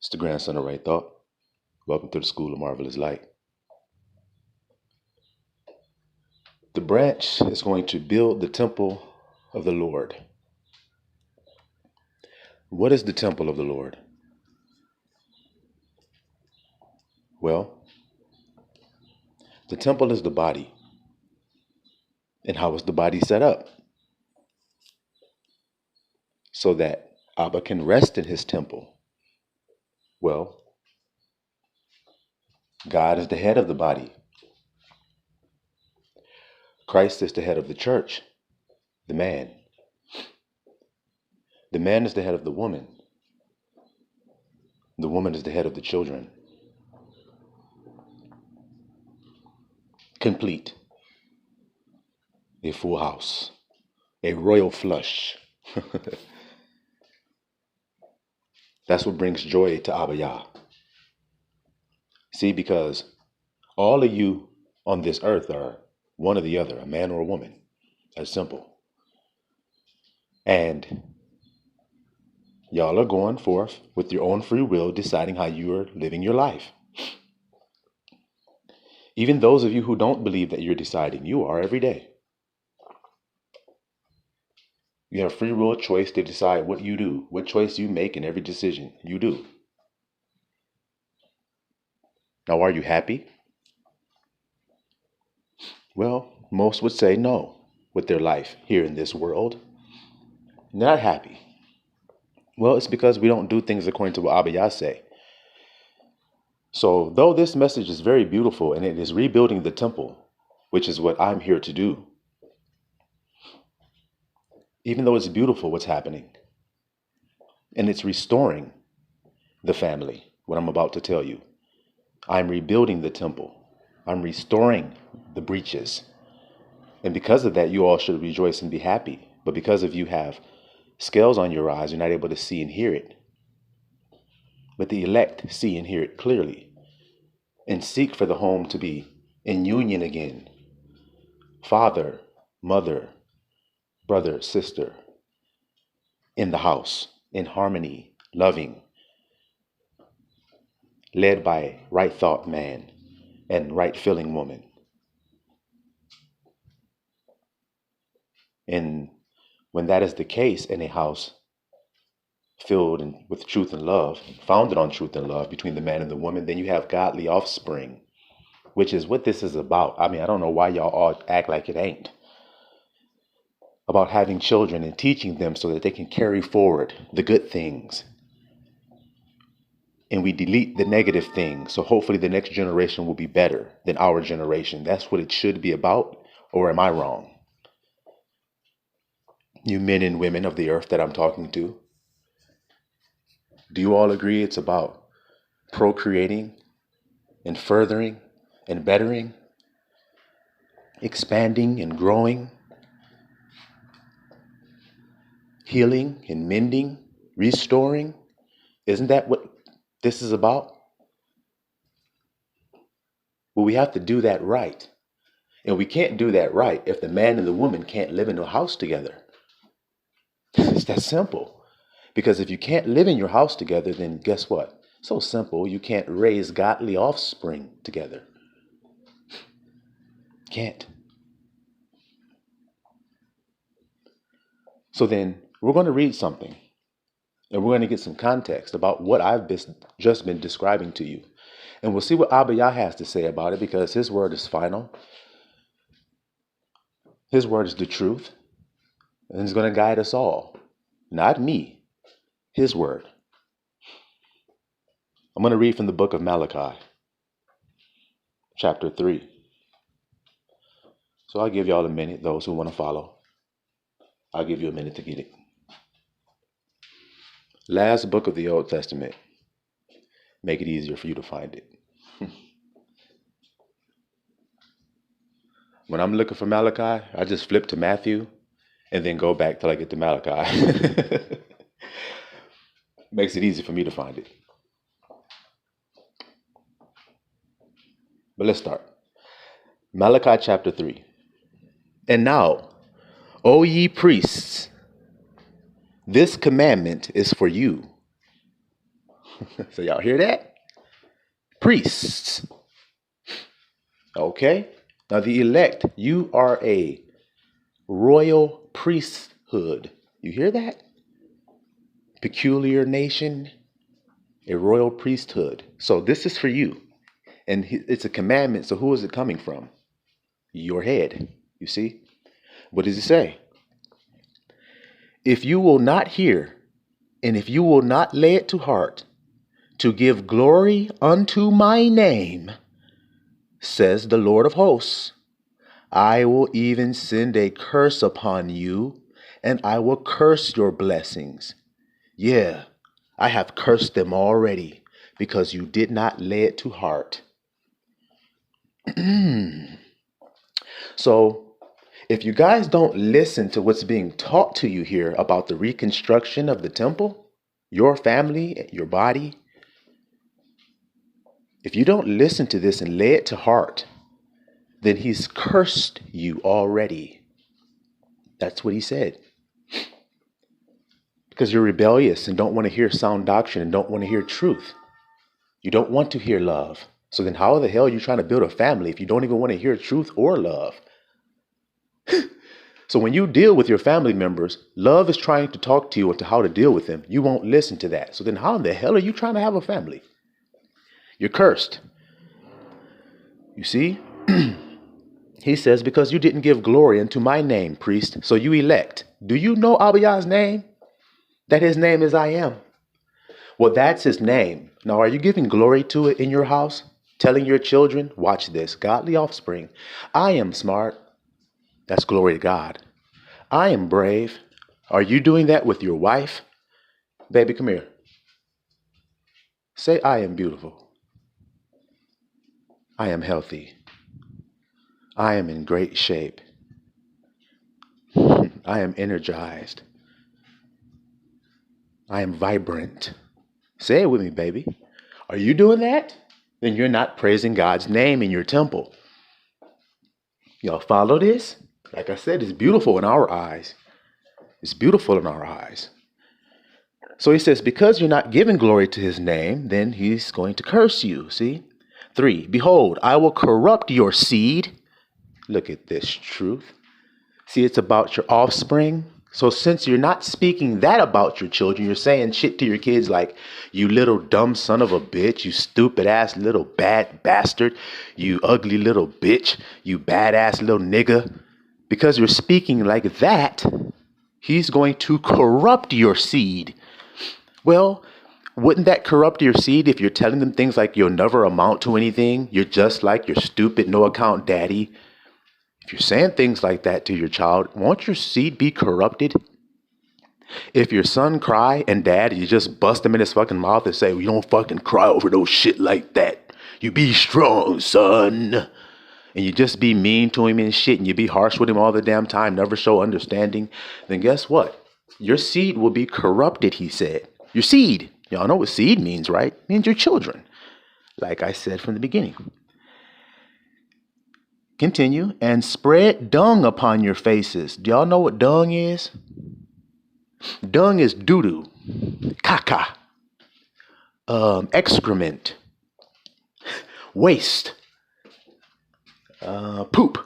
It's the grandson of Right Thought. Welcome to the School of Marvelous Light. The branch is going to build the temple of the Lord. What is the temple of the Lord? Well, the temple is the body. And how is the body set up? So that Abba can rest in his temple. Well, God is the head of the body. Christ is the head of the church, the man. The man is the head of the woman. The woman is the head of the children. Complete. A full house. A royal flush. That's what brings joy to Abba Yah. See, because all of you on this earth are one or the other, a man or a woman. That's simple. And y'all are going forth with your own free will, deciding how you are living your life. Even those of you who don't believe that you're deciding, you are every day. You have free will choice to decide what you do, what choice you make in every decision you do. Now, are you happy? Well, most would say no with their life here in this world. Not happy. Well, it's because we don't do things according to what Abba Yah say. So, though this message is very beautiful and it is rebuilding the temple, which is what I'm here to do, even though it's beautiful what's happening, and it's restoring the family, what I'm about to tell you, I'm rebuilding the temple. I'm restoring the breaches. And because of that, you all should rejoice and be happy. But because of you have scales on your eyes, you're not able to see and hear it. But the elect see and hear it clearly and seek for the home to be in union again. Father, mother, brother, sister, in the house, in harmony, loving, led by right thought man and right feeling woman. And when that is the case in a house filled with truth and love, founded on truth and love between the man and the woman, then you have godly offspring, which is what this is about. I mean, I don't know why y'all all act like it ain't. About having children and teaching them so that they can carry forward the good things. And we delete the negative things. So hopefully the next generation will be better than our generation. That's what it should be about. Or am I wrong? You men and women of the earth that I'm talking to, do you all agree it's about procreating and furthering and bettering, expanding and growing, healing and mending, restoring? Isn't that what this is about? Well, we have to do that right. And we can't do that right if the man and the woman can't live in a house together. It's that simple. Because if you can't live in your house together, then guess what? So simple, you can't raise godly offspring together. Can't. So then we're going to read something. And we're going to get some context about what I've just been describing to you. And we'll see what Abba Yah has to say about it, because his word is final. His word is the truth. And he's going to guide us all. Not me. His word. I'm going to read from the book of Malachi, chapter 3. So I'll give y'all a minute, those who want to follow. I'll give you a minute to get it. Last book of the Old Testament. Make it easier for you to find it. When I'm looking for Malachi, I just flip to Matthew and then go back till I get to Malachi. Makes it easy for me to find it. But let's start. Malachi chapter 3. And now, O ye priests, this commandment is for you. So y'all hear that? Priests. Okay. Now the elect, you are a royal priesthood. You hear that? Peculiar nation, a royal priesthood. So this is for you. And it's a commandment. So who is it coming from? Your head. You see? What does it say? If you will not hear, and if you will not lay it to heart, to give glory unto my name, says the Lord of hosts, I will even send a curse upon you, and I will curse your blessings. Yeah, I have cursed them already, because you did not lay it to heart. So, if you guys don't listen to what's being taught to you here about the reconstruction of the temple, your family, your body, if you don't listen to this and lay it to heart, then he's cursed you already. That's what he said. Because you're rebellious and don't want to hear sound doctrine and don't want to hear truth. You don't want to hear love. So then how the hell are you trying to build a family if you don't even want to hear truth or love? So when you deal with your family members, love is trying to talk to you into how to deal with them. You won't listen to that. So then how in the hell are you trying to have a family? You're cursed. You see? He says, because you didn't give glory unto my name, priest, so you elect. Do you know Abba's name? That his name is I am. Well, that's his name. Now, are you giving glory to it in your house? Telling your children, watch this, godly offspring, I am smart. That's glory to God. I am brave. Are you doing that with your wife? Baby, come here. Say, I am beautiful. I am healthy. I am in great shape. I am energized. I am vibrant. Say it with me, baby. Are you doing that? Then you're not praising God's name in your temple. Y'all follow this? Like I said, it's beautiful in our eyes. It's beautiful in our eyes. So he says, because you're not giving glory to his name, then he's going to curse you. See? 3, behold, I will corrupt your seed. Look at this truth. See, it's about your offspring. So since you're not speaking that about your children, you're saying shit to your kids like, you little dumb son of a bitch, you stupid ass little bad bastard, you ugly little bitch, you badass little nigga. Because you're speaking like that, he's going to corrupt your seed. Well, wouldn't that corrupt your seed if you're telling them things like you'll never amount to anything? You're just like your stupid no account daddy. If you're saying things like that to your child, won't your seed be corrupted? If your son cry and dad, you just bust him in his fucking mouth and say, well, you don't fucking cry over no shit like that. You be strong, son. And you just be mean to him and shit and you be harsh with him all the damn time, never show understanding, then guess what? Your seed will be corrupted, he said. Your seed. Y'all know what seed means, right? It means your children. Like I said from the beginning. Continue. And spread dung upon your faces. Do y'all know what dung is? Dung is doo-doo, caca, excrement, waste, poop.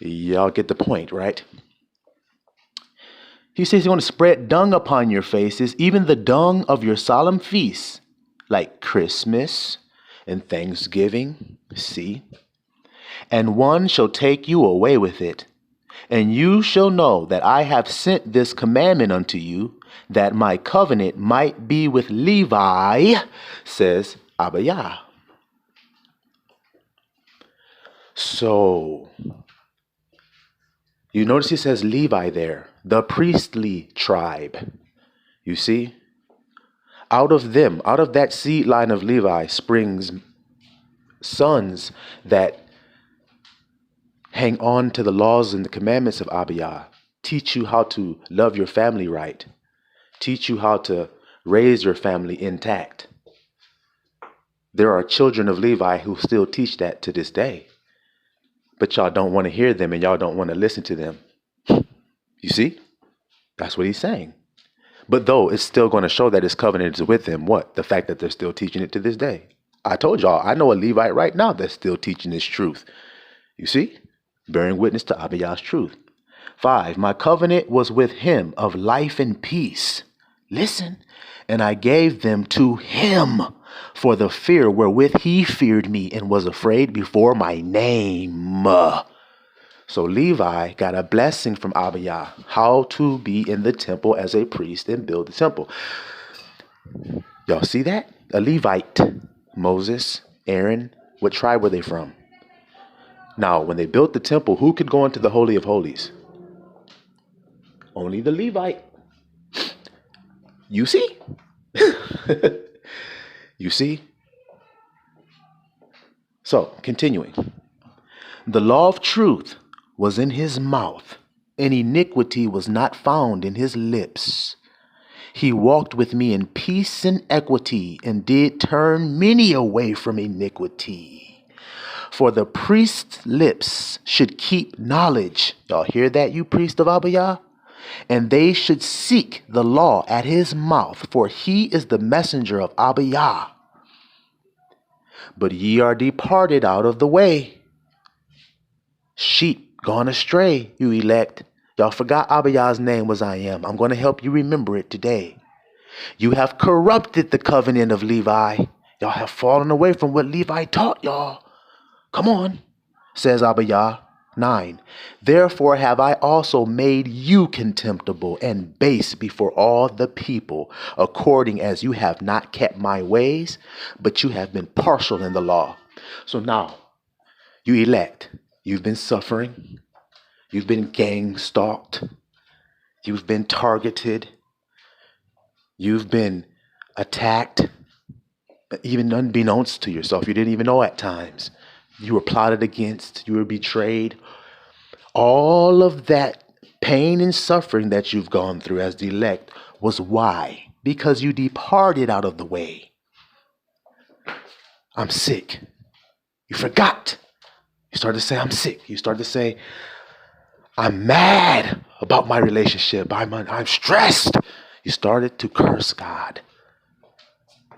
Y'all get the point, right? He says he's going to spread dung upon your faces, even the dung of your solemn feasts, like Christmas and Thanksgiving. See? And one shall take you away with it. And you shall know that I have sent this commandment unto you, that my covenant might be with Levi, says Abba. So, you notice he says Levi there, the priestly tribe. You see? Out of them, out of that seed line of Levi springs sons that hang on to the laws and the commandments of Abba. Teach you how to love your family right. Teach you how to raise your family intact. There are children of Levi who still teach that to this day. But y'all don't want to hear them and y'all don't want to listen to them. You see? That's what he's saying. But though it's still going to show that his covenant is with him, what? The fact that they're still teaching it to this day. I told y'all, I know a Levite right now that's still teaching this truth. You see? Bearing witness to Abiyah's truth. 5, my covenant was with him of life and peace. Listen, and I gave them to him for the fear wherewith he feared me and was afraid before my name. So Levi got a blessing from Abiyah, how to be in the temple as a priest and build the temple. Y'all see that? A Levite, Moses, Aaron, what tribe were they from? Now, when they built the temple, who could go into the Holy of Holies? Only the Levite. You see? You see? So, continuing. The law of truth was in his mouth, and iniquity was not found in his lips. He walked with me in peace and equity, and did turn many away from iniquity. For the priest's lips should keep knowledge. Y'all hear that, you priest of Abiyah? And they should seek the law at his mouth, for he is the messenger of Abiyah. But ye are departed out of the way. Sheep gone astray, you elect. Y'all forgot Abiyah's name was I am. I'm going to help you remember it today. You have corrupted the covenant of Levi. Y'all have fallen away from what Levi taught y'all. Come on, says Abiyah. 9. Therefore have I also made you contemptible and base before all the people, according as you have not kept my ways, but you have been partial in the law. So now, you elect, you've been suffering, you've been gang stalked, you've been targeted, you've been attacked, even unbeknownst to yourself. You didn't even know at times. You were plotted against, you were betrayed. All of that pain and suffering that you've gone through as the elect was why? Because you departed out of the way. I'm sick. You forgot. You started to say, I'm sick. You started to say, I'm mad about my relationship. I'm stressed. You started to curse God.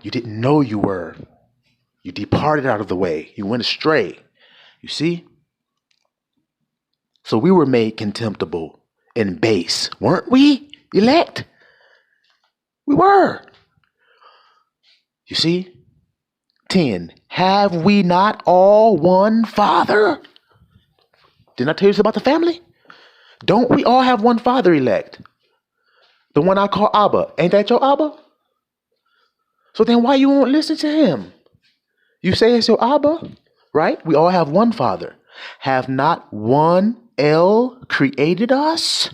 You didn't know you were. You departed out of the way. You went astray. You see? So we were made contemptible and base, weren't we, elect? We were. You see? 10. Have we not all one Father? Didn't I tell you about the family? Don't we all have one Father, elect? The one I call Abba. Ain't that your Abba? So then why you won't listen to him? You say it's your Abba, right? We all have one Father. Have not one El created us?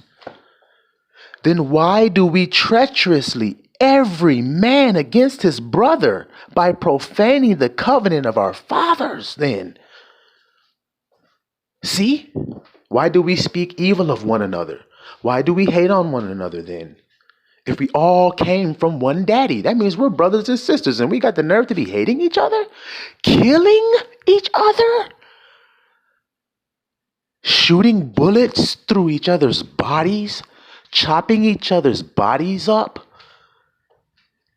Then why do we treacherously every man against his brother by profaning the covenant of our fathers then? See? Why do we speak evil of one another? Why do we hate on one another then? If we all came from one daddy, that means we're brothers and sisters, and we got the nerve to be hating each other, killing each other, shooting bullets through each other's bodies, chopping each other's bodies up,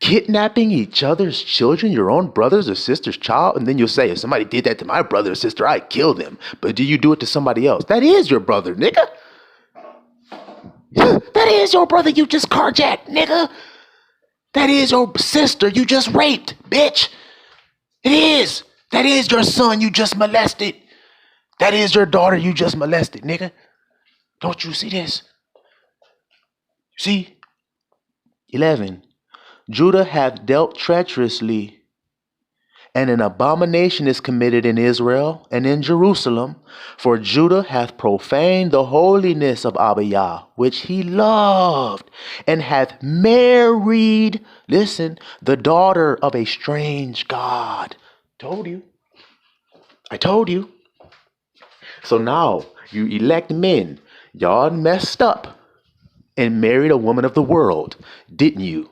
kidnapping each other's children, your own brother's or sister's child, and then you'll say, if somebody did that to my brother or sister, I'd kill them. But do you do it to somebody else? That is your brother, nigga. That is your brother you just carjacked, nigga. That is your sister you just raped, bitch. It is. That is your son you just molested. That is your daughter you just molested, nigga. Don't you see this? See? 11. Judah hath dealt treacherously, and an abomination is committed in Israel and in Jerusalem, for Judah hath profaned the holiness of Abiyah, which he loved, and hath married, listen, the daughter of a strange god. Told you. I told you. So now, you elect men, y'all messed up and married a woman of the world, didn't you?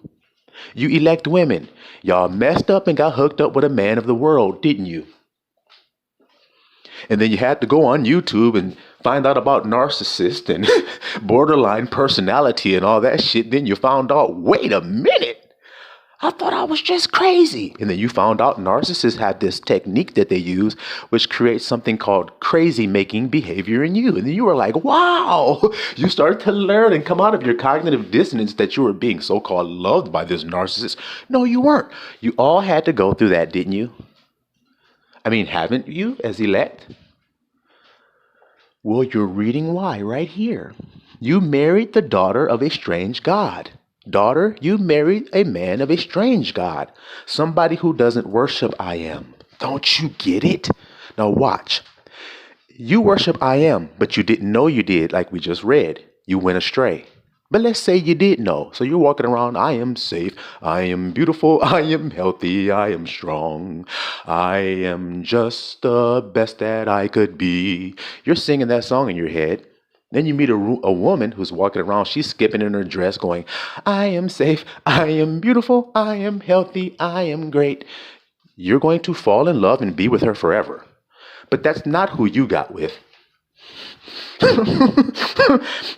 You elect women, y'all messed up and got hooked up with a man of the world, didn't you? And then you had to go on YouTube and find out about narcissist and borderline personality and all that shit. Then you found out, wait a minute, I thought I was just crazy. And then you found out narcissists have this technique that they use, which creates something called crazy making behavior in you. And then you were like, wow, you started to learn and come out of your cognitive dissonance that you were being so-called loved by this narcissist. No, you weren't. You all had to go through that, didn't you? I mean, haven't you as elect? Well, you're reading why right here. You married the daughter of a strange God. Daughter, you married a man of a strange God. Somebody who doesn't worship I am. Don't you get it? Now watch. You worship I am, but you didn't know you did, like we just read. You went astray. But let's say you did know. So you're walking around, I am safe, I am beautiful, I am healthy, I am strong. I am just the best that I could be. You're singing that song in your head. Then you meet a woman who's walking around, she's skipping in her dress going, I am safe, I am beautiful, I am healthy, I am great. You're going to fall in love and be with her forever. But that's not who you got with.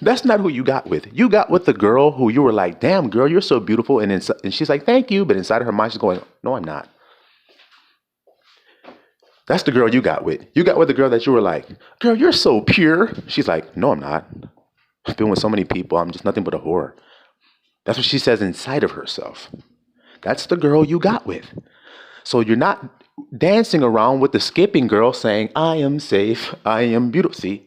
That's not who you got with. You got with the girl who you were like, damn, girl, you're so beautiful. And she's like, thank you. But inside of her mind, she's going, no, I'm not. That's the girl you got with. You got with the girl that you were like, girl, you're so pure. She's like, no, I'm not. I've been with so many people. I'm just nothing but a whore. That's what she says inside of herself. That's the girl you got with. So you're not dancing around with the skipping girl saying, I am safe, I am beautiful. See,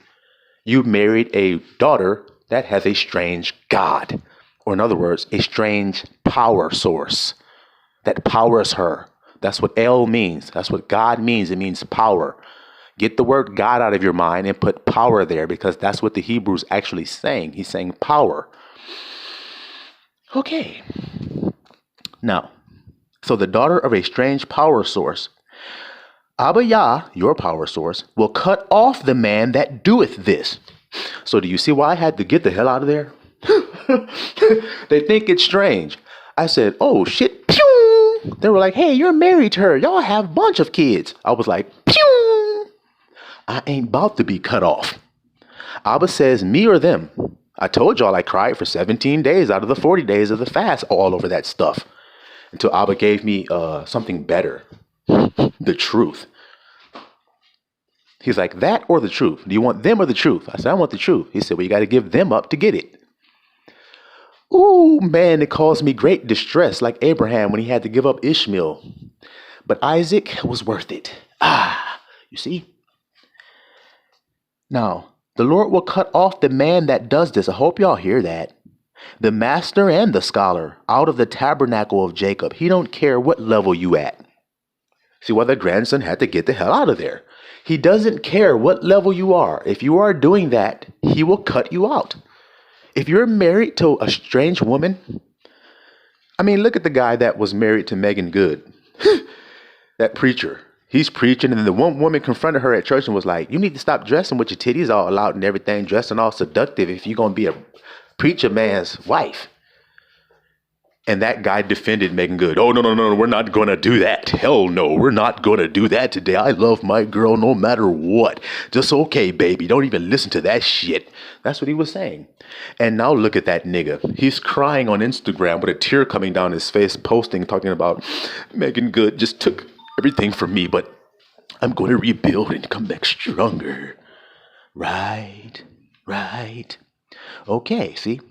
you married a daughter that has a strange God, or in other words, a strange power source that powers her. That's what El means. That's what God means. It means power. Get the word God out of your mind and put power there, because that's what the Hebrew's actually saying. He's saying power. Okay. Now, so the daughter of a strange power source, Abba Yah, your power source, will cut off the man that doeth this. So do you see why I had to get the hell out of there? They think it's strange. I said, oh shit, pew! They were like, hey, you're married to her. Y'all have a bunch of kids. I was like, pew! I ain't about to be cut off. Abba says, me or them. I told y'all I cried for 17 days out of the 40 days of the fast all over that stuff. Until Abba gave me something better. The truth. He's like, that or the truth? Do you want them or the truth? I said, I want the truth. He said, well, you got to give them up to get it. Ooh, man, it caused me great distress, like Abraham when he had to give up Ishmael. But Isaac was worth it. You see? Now, the Lord will cut off the man that does this. I hope y'all hear that. The master and the scholar out of the tabernacle of Jacob. He don't care what level you at. See why the grandson had to get the hell out of there. He doesn't care what level you are. If you are doing that, he will cut you out. If you're married to a strange woman, I mean, look at the guy that was married to Megan Good, that preacher. He's preaching, and then the one woman confronted her at church and was like, you need to stop dressing with your titties all out and everything, dressing all seductive if you're going to be a preacher man's wife. And that guy defended Megan Good. Oh, no, we're not going to do that. Hell no, we're not going to do that today. I love my girl no matter what. Just okay, baby. Don't even listen to that shit. That's what he was saying. And now look at that nigga. He's crying on Instagram with a tear coming down his face, posting, talking about Megan Good just took everything from me, but I'm going to rebuild and come back stronger. Right. Okay, see?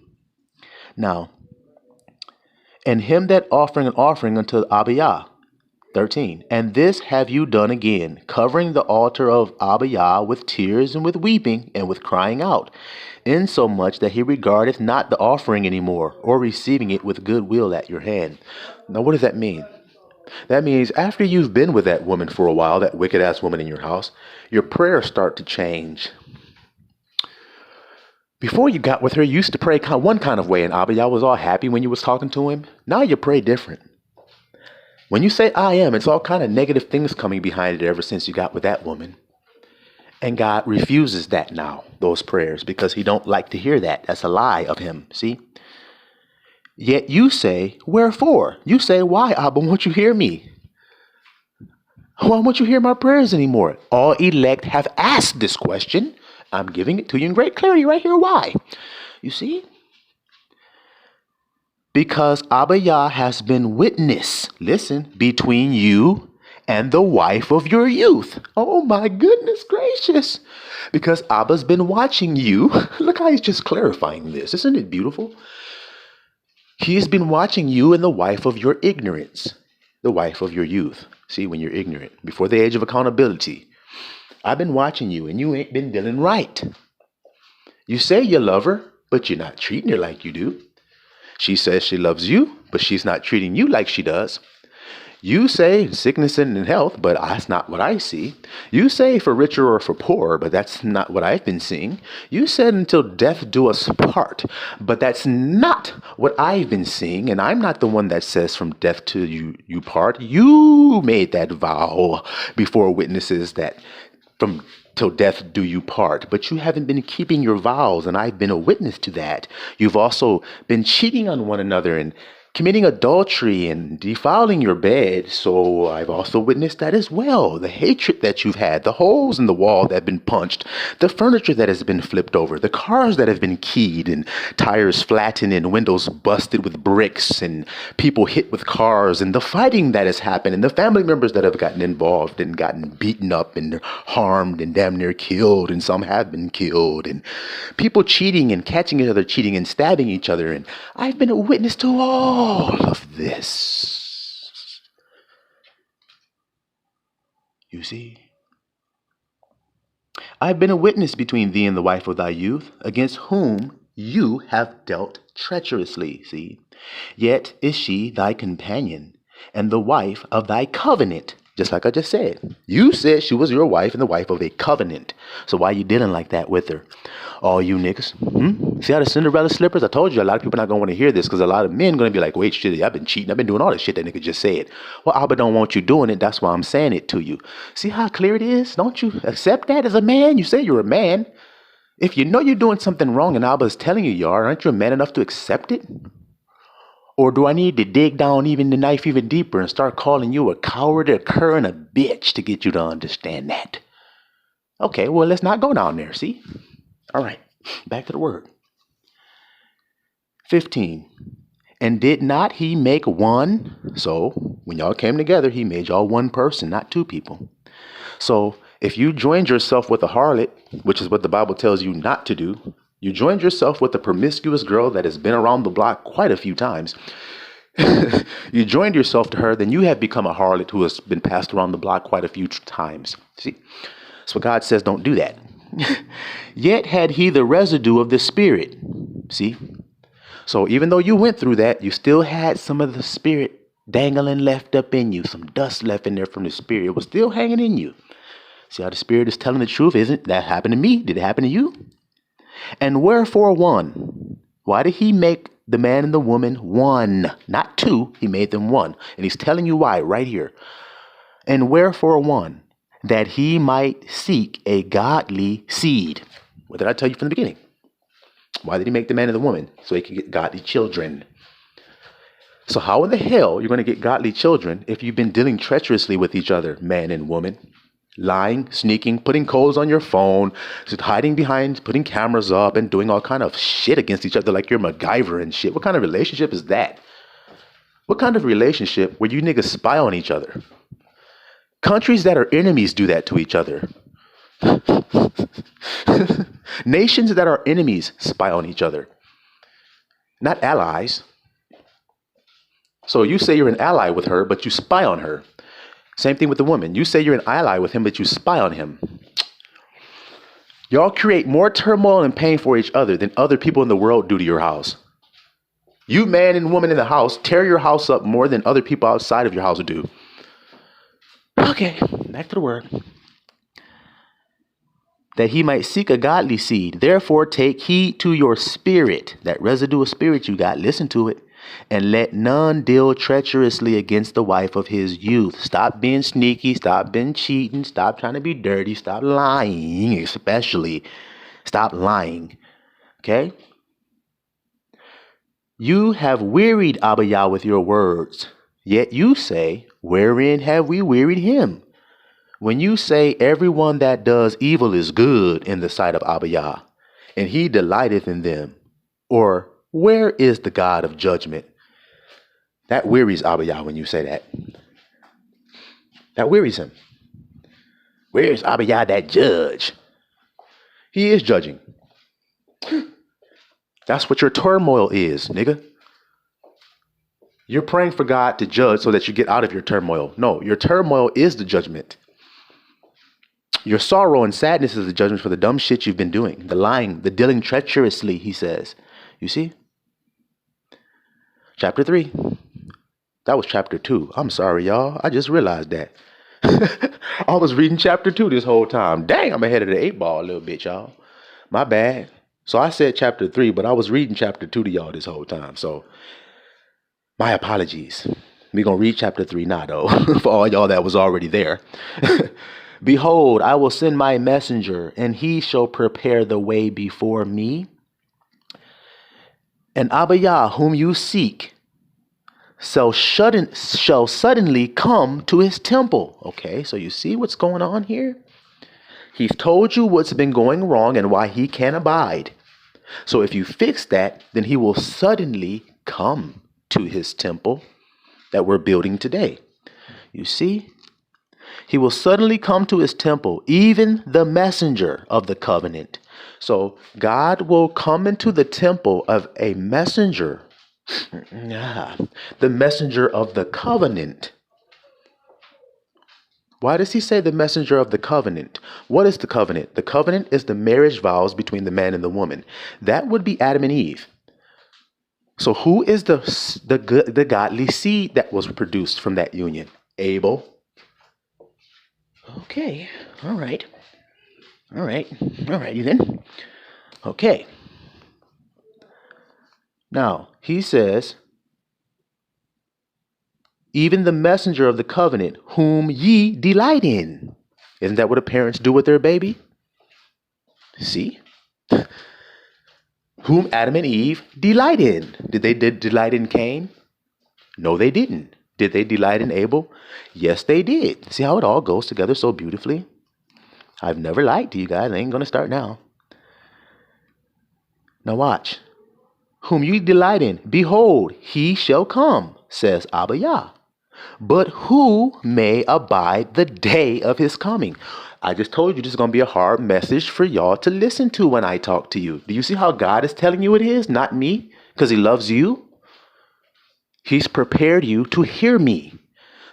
Now, and him that offering an offering unto Abba Yah. 13. And this have you done again, covering the altar of Abba Yah with tears and with weeping and with crying out, insomuch that he regardeth not the offering any more, or receiving it with good will at your hand. Now, what does that mean? That means after you've been with that woman for a while, that wicked ass woman in your house, your prayers start to change. Before you got with her, you used to pray one kind of way, and Abba Yah was all happy when you was talking to him. Now you pray different. When you say I am, it's all kind of negative things coming behind it ever since you got with that woman. And God refuses that now, those prayers, because he don't like to hear that. That's a lie of him, see? Yet you say, wherefore? You say, why, Abba, won't you hear me? Why won't you hear my prayers anymore? All elect have asked this question. I'm giving it to you in great clarity right here. Why? You see? Because Abba Yah has been witness, listen, between you and the wife of your youth. Oh my goodness gracious. Because Abba's been watching you. Look how he's just clarifying this. Isn't it beautiful? He's been watching you and the wife of your ignorance, the wife of your youth. See, when you're ignorant, before the age of accountability. I've been watching you and you ain't been dealing right. You say you love her, but you're not treating her like you do. She says she loves you, but she's not treating you like she does. You say sickness and in health, but that's not what I see. You say for richer or for poorer, but that's not what I've been seeing. You said until death do us part, but that's not what I've been seeing. And I'm not the one that says from death to you part. You made that vow before witnesses that from till death do you part, but you haven't been keeping your vows, and I've been a witness to that. You've also been cheating on one another and committing adultery and defiling your bed, so I've also witnessed that as well. The hatred that you've had, the holes in the wall that have been punched, the furniture that has been flipped over, the cars that have been keyed and tires flattened and windows busted with bricks and people hit with cars, and the fighting that has happened, and the family members that have gotten involved and gotten beaten up and harmed and damn near killed, and some have been killed, and people cheating and catching each other cheating and stabbing each other. And I've been a witness to all of this. You see, I've been a witness between thee and the wife of thy youth, against whom you have dealt treacherously. See, yet is she thy companion and the wife of thy covenant. Just like I just said. You said she was your wife and the wife of a covenant. So why you dealing like that with her? All you niggas. See how the Cinderella slippers? I told you a lot of people not going to want to hear this, because a lot of men going to be like, wait, shit, I've been cheating. I've been doing all this shit that nigga just said. Well, Abba don't want you doing it. That's why I'm saying it to you. See how clear it is? Don't you accept that as a man? You say you're a man. If you know you're doing something wrong and Abba's telling you are, aren't you a man enough to accept it? Or do I need to dig down even the knife even deeper and start calling you a coward, a cur, and a bitch to get you to understand that? Okay, well, let's not go down there, see? All right, back to the word. 15. And did not he make one? So when y'all came together, he made y'all one person, not two people. So if you joined yourself with a harlot, which is what the Bible tells you not to do, you joined yourself with a promiscuous girl that has been around the block quite a few times. You joined yourself to her, then you have become a harlot who has been passed around the block quite a few times. See, that's what God says, don't do that. Yet had he the residue of the spirit. See, so even though you went through that, you still had some of the spirit dangling left up in you, some dust left in there from the spirit. It was still hanging in you. See how the spirit is telling the truth? Isn't that happened to me? Did it happen to you? And wherefore one? Why did he make the man and the woman one? Not two, he made them one. And he's telling you why right here. And wherefore one? That he might seek a godly seed. What did I tell you from the beginning? Why did he make the man and the woman? So he could get godly children. So how in the hell you're going to get godly children if you've been dealing treacherously with each other, man and woman? Lying, sneaking, putting codes on your phone, hiding behind, putting cameras up and doing all kind of shit against each other like you're MacGyver and shit. What kind of relationship is that? What kind of relationship where you niggas spy on each other? Countries that are enemies do that to each other. Nations that are enemies spy on each other, not allies. So you say you're an ally with her, but you spy on her. Same thing with the woman. You say you're an ally with him, but you spy on him. Y'all create more turmoil and pain for each other than other people in the world do to your house. You man and woman in the house tear your house up more than other people outside of your house do. Okay, back to the word. That he might seek a godly seed. Therefore take heed to your spirit. That residual spirit you got, listen to it. And let none deal treacherously against the wife of his youth. Stop being sneaky. Stop being cheating. Stop trying to be dirty. Stop lying, especially. Stop lying. Okay? You have wearied Abba Yah with your words. Yet you say, wherein have we wearied him? When you say everyone that does evil is good in the sight of Abba Yah, and he delighteth in them, or where is the God of judgment? That wearies Abba Yah when you say that. That wearies him. Where is Abba Yah, that judge? He is judging. That's what your turmoil is, nigga. You're praying for God to judge so that you get out of your turmoil. No, your turmoil is the judgment. Your sorrow and sadness is the judgment for the dumb shit you've been doing. The lying, the dealing treacherously, he says. You see? Chapter 3. That was chapter 2. I'm sorry, y'all. I just realized that. I was reading chapter 2 this whole time. Dang, I'm ahead of the 8 ball a little bit, y'all. My bad. So I said chapter 3, but I was reading chapter 2 to y'all this whole time. So my apologies. We're going to read chapter 3 now, though, for all y'all that was already there. Behold, I will send my messenger, and he shall prepare the way before me. And Abba Yah, whom you seek, shall suddenly come to his temple. Okay, so you see what's going on here? He's told you what's been going wrong and why he can't abide. So if you fix that, then he will suddenly come to his temple that we're building today. You see? He will suddenly come to his temple, even the messenger of the covenant. So God will come into the temple of a messenger. The messenger of the covenant. Why does he say the messenger of the covenant? What is the covenant? The covenant is the marriage vows between the man and the woman. That would be Adam and Eve. So who is the godly seed that was produced from that union? Abel. Okay. All right. You then. Okay. Now, he says, even the messenger of the covenant, whom ye delight in. Isn't that what the parents do with their baby? See? Whom Adam and Eve delight in. Did they delight in Cain? No, they didn't. Did they delight in Abel? Yes, they did. See how it all goes together so beautifully? I've never lied to you guys. I ain't going to start now. Now watch. Whom you delight in, behold, he shall come, says Abba Yah. But who may abide the day of his coming? I just told you this is going to be a hard message for y'all to listen to when I talk to you. Do you see how God is telling you it is, not me? Because he loves you. He's prepared you to hear me.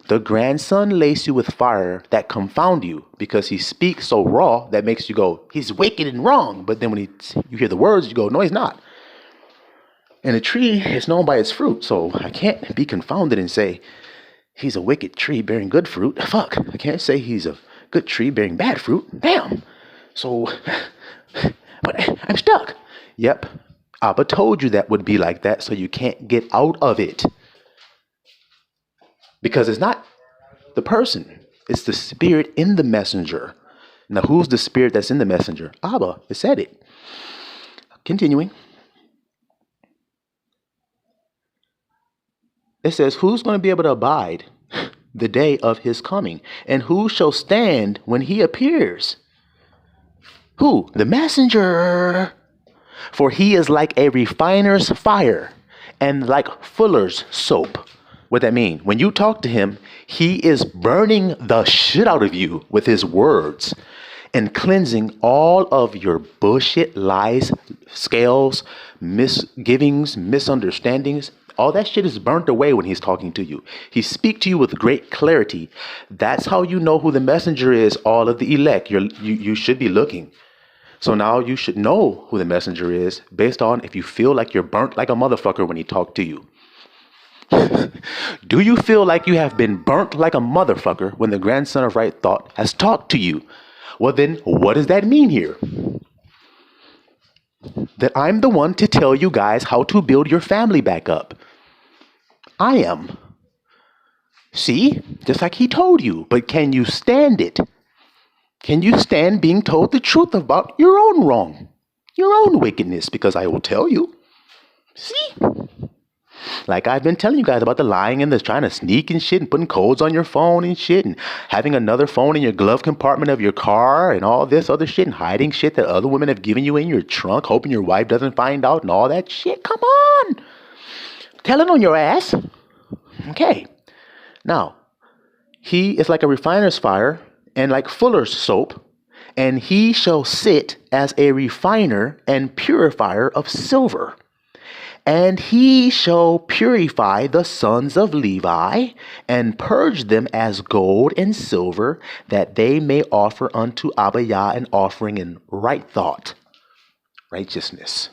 The grandson lays you with fire that confound you because he speaks so raw that makes you go, he's wicked and wrong. But then when you hear the words, you go, no, he's not. And a tree is known by its fruit. So I can't be confounded and say he's a wicked tree bearing good fruit. Fuck, I can't say he's a good tree bearing bad fruit. Damn. So, but I'm stuck. Yep. Abba told you that would be like that, so you can't get out of it. Because it's not the person. It's the spirit in the messenger. Now, who's the spirit that's in the messenger? Abba, it said it. Continuing. It says, who's going to be able to abide the day of his coming? And who shall stand when he appears? Who? The messenger. For he is like a refiner's fire and like fuller's soap. What that mean? When you talk to him, he is burning the shit out of you with his words and cleansing all of your bullshit, lies, scales, misgivings, misunderstandings. All that shit is burnt away when he's talking to you. He speaks to you with great clarity. That's how you know who the messenger is, all of the elect. You should be looking. So now you should know who the messenger is based on if you feel like you're burnt like a motherfucker when he talked to you. Do you feel like you have been burnt like a motherfucker when the grandson of right thought has talked to you? Well, then what does that mean here? That I'm the one to tell you guys how to build your family back up. I am. See, just like he told you, but can you stand it? Can you stand being told the truth about your own wrong, your own wickedness? Because I will tell you. See? Like I've been telling you guys about the lying and the trying to sneak and shit and putting codes on your phone and shit and having another phone in your glove compartment of your car and all this other shit and hiding shit that other women have given you in your trunk, hoping your wife doesn't find out and all that shit. Come on. Telling on your ass. Okay. Now, he is like a refiner's fire and like fuller's soap, and he shall sit as a refiner and purifier of silver. And he shall purify the sons of Levi, and purge them as gold and silver, that they may offer unto Abba an offering in right thought, righteousness.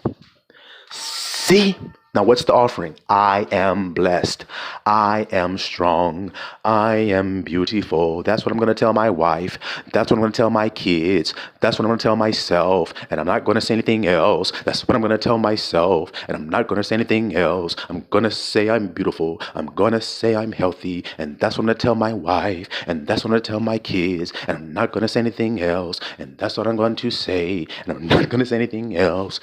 See? Now, what's the offering? I am blessed. I am strong. I am beautiful. That's what I'm going to tell my wife. That's what I'm going to tell my kids. That's what I'm going to tell myself. And I'm not going to say anything else. That's what I'm going to tell myself. And I'm not going to say anything else. I'm going to say I'm beautiful. I'm going to say I'm healthy. And that's what I'm going to tell my wife. And that's what I'm going to tell my kids. And I'm not going to say anything else. And that's what I'm going to say. And I'm not going to say anything else.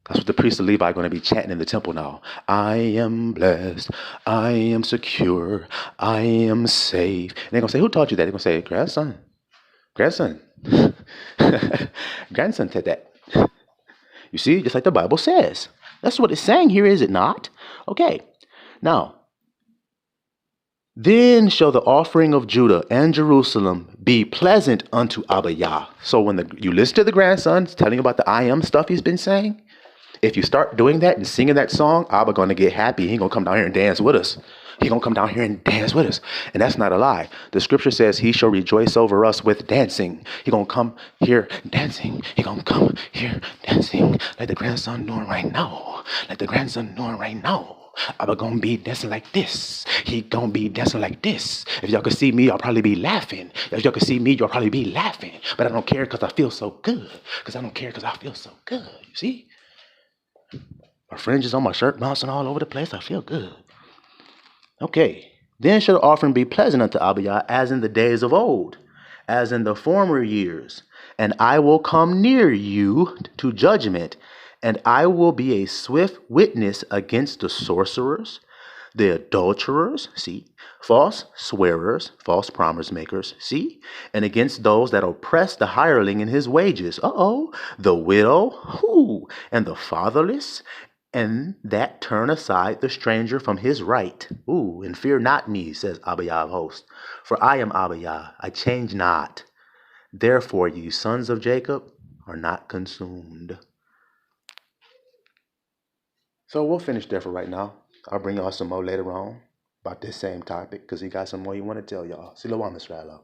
That's what the priests of Levi are going to be chanting in the temple now. I am blessed. I am secure. I am safe. And they're going to say, who taught you that? They're going to say, grandson. Grandson. Grandson said that. You see, just like the Bible says. That's what it's saying here, is it not? Okay. Now, then shall the offering of Judah and Jerusalem be pleasant unto Abba Yah. So when you listen to the grandson telling you about the I am stuff he's been saying, if you start doing that and singing that song, Abba going to get happy. He going to come down here and dance with us. He going to come down here and dance with us. And that's not a lie. The scripture says he shall rejoice over us with dancing. He going to come here dancing. He going to come here dancing. Like the grandson doing right now. Like the grandson doing right now. Abba going to be dancing like this. He going to be dancing like this. If y'all could see me, y'all probably be laughing. If y'all could see me, y'all probably be laughing. But I don't care because I feel so good. Because I don't care because I feel so good. You see? My fringes on my shirt bouncing all over the place. I feel good. Okay. Then shall the offering be pleasant unto Abba, as in the days of old, as in the former years. And I will come near you to judgment, and I will be a swift witness against the sorcerers, the adulterers, see, false swearers, false promise makers, see, and against those that oppress the hireling in his wages, the widow, and the fatherless, and that turn aside the stranger from his right. And fear not me, says Abba Yah of hosts, for I am Abba Yah, I change not. Therefore, ye sons of Jacob are not consumed. So we'll finish there for right now. I'll bring y'all some more later on about this same topic, because he got some more you want to tell y'all. Silawam Israel.